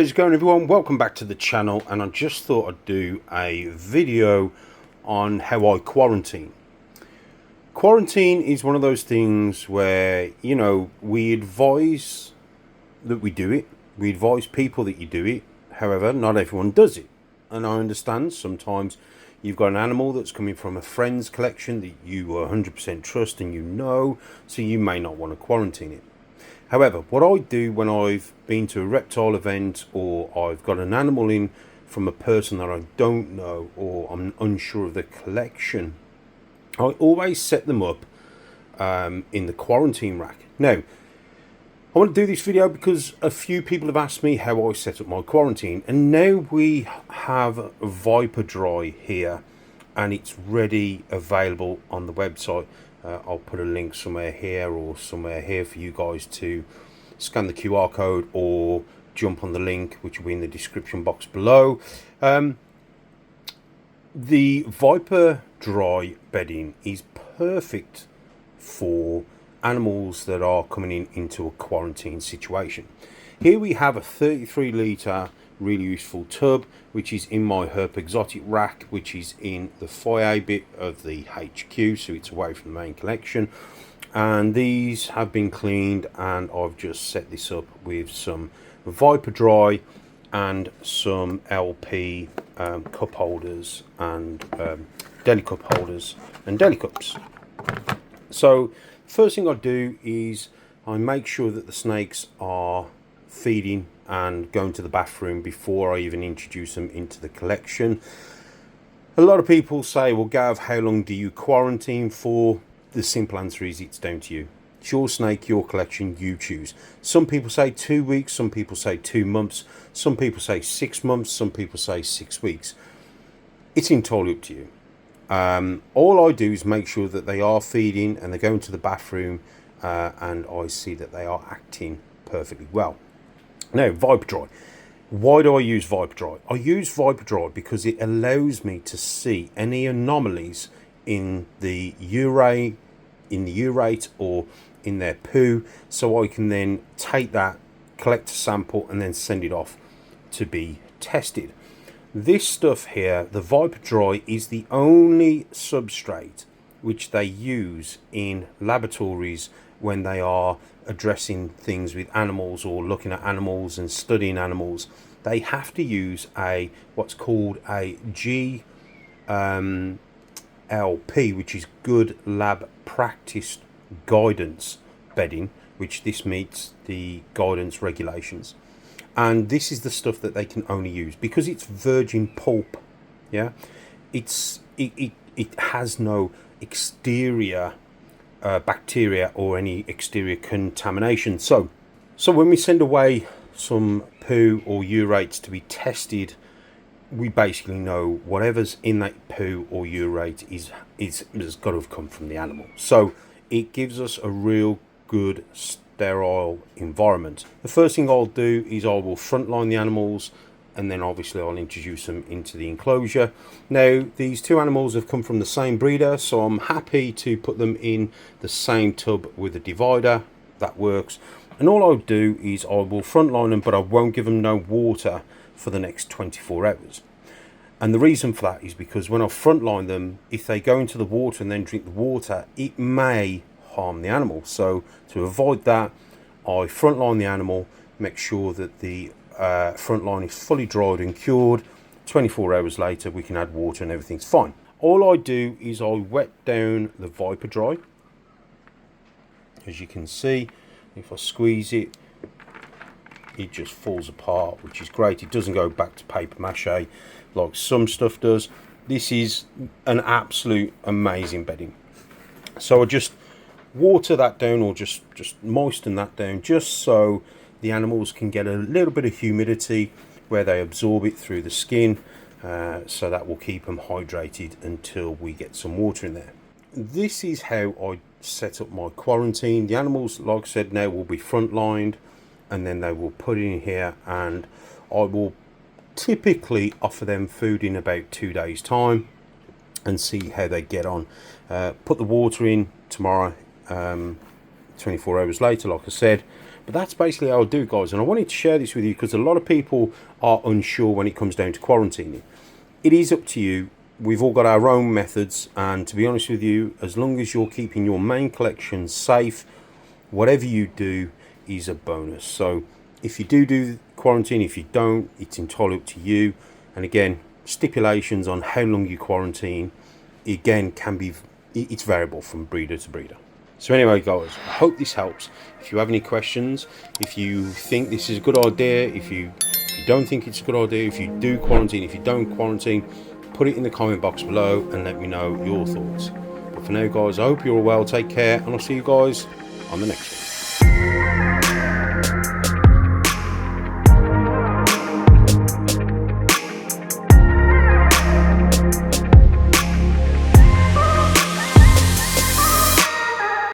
How's it going, everyone? Welcome back to the channel, and I just thought I'd do a video on how I quarantine. Quarantine is one of those things where, you know, we advise that we do it. We advise people that you do it. However, not everyone does it. And I understand sometimes you've got an animal that's coming from a friend's collection that you 100% trust and you know, so you may not want to quarantine it. However, what I do when I've been to a reptile event or I've got an animal in from a person that I don't know or I'm unsure of the collection, I always set them up in the quarantine rack. Now, I want to do this video because a few people have asked me how I set up my quarantine, and now we have Viper Dry here and it's ready, available on the website. I'll put a link somewhere here or somewhere here for you guys to scan the QR code or jump on the link, which will be in the description box below. The Viper Dry bedding is perfect for animals that are coming into a quarantine situation. Here we have a 33 litre really useful tub, which is in my Herp Exotic rack, which is in the foyer bit of the HQ, so it's away from the main collection. And these have been cleaned, and I've just set this up with some Viper Dry and some LP cup holders and deli cup holders and deli cups. So first thing I do is I make sure that the snakes are feeding and going to the bathroom before I even introduce them into the collection. A lot of people say, well, Gav, how long do you quarantine for? The simple answer is it's down to you. It's your snake, your collection, you choose. Some people say 2 weeks, some people say 2 months, some people say 6 months, some people say 6 weeks. It's entirely up to you. All I do is make sure that they are feeding and they're going to the bathroom, and I see that they are acting perfectly well. Now, Viper Dry. Why do I use Viper Dry? I use Viper Dry because it allows me to see any anomalies in the urate, or in their poo, so I can then take that, collect a sample, and then send it off to be tested. This stuff here, the Viper Dry, is the only substrate which they use in laboratories when they are addressing things with animals or looking at animals and studying animals. They have to use a what's called a GLP, which is Good Lab Practice Guidance bedding, which this meets the guidance regulations. And this is the stuff that they can only use because it's virgin pulp. Yeah, it has no exterior bacteria or any exterior contamination. So when we send away some poo or urates to be tested, we basically know whatever's in that poo or urate has got to have come from the animal. So it gives us a real good sterile environment. The first thing I'll do is I will frontline the animals, and then obviously I'll introduce them into the enclosure. Now, these two animals have come from the same breeder, so I'm happy to put them in the same tub with a divider. That works. And all I'll do is I will frontline them, but I won't give them no water for the next 24 hours. And the reason for that is because when I frontline them, if they go into the water and then drink the water, it may harm the animal. So to avoid that, I frontline the animal, make sure that the front line is fully dried and cured. 24 hours later we can add water and everything's fine. All I do is I wet down the Viper Dry. As you can see, if I squeeze it, it just falls apart, which is great. It doesn't go back to paper mache like some stuff does. This is an absolute amazing bedding. So I just water that down, or just moisten that down, just so the animals can get a little bit of humidity where they absorb it through the skin, so that will keep them hydrated until we get some water in there. This is how I set up my quarantine. The animals, like I said, now will be frontlined, and then they will put in here, and I will typically offer them food in about 2 days time and see how they get on. Put the water in tomorrow, 24 hours later, like I said. But that's basically how I do, guys. And I wanted to share this with you because a lot of people are unsure when it comes down to quarantining. It is up to you. We've all got our own methods, and to be honest with you, as long as you're keeping your main collection safe, whatever you do is a bonus. So if you do quarantine, if you don't, it's entirely up to you. And again, stipulations on how long you quarantine, again, it's variable from breeder to breeder. So anyway, guys, I hope this helps. If you have any questions, if you think this is a good idea, if you don't think it's a good idea, if you do quarantine, if you don't quarantine, put it in the comment box below and let me know your thoughts. But for now, guys, I hope you're all well, take care, and I'll see you guys on the next one.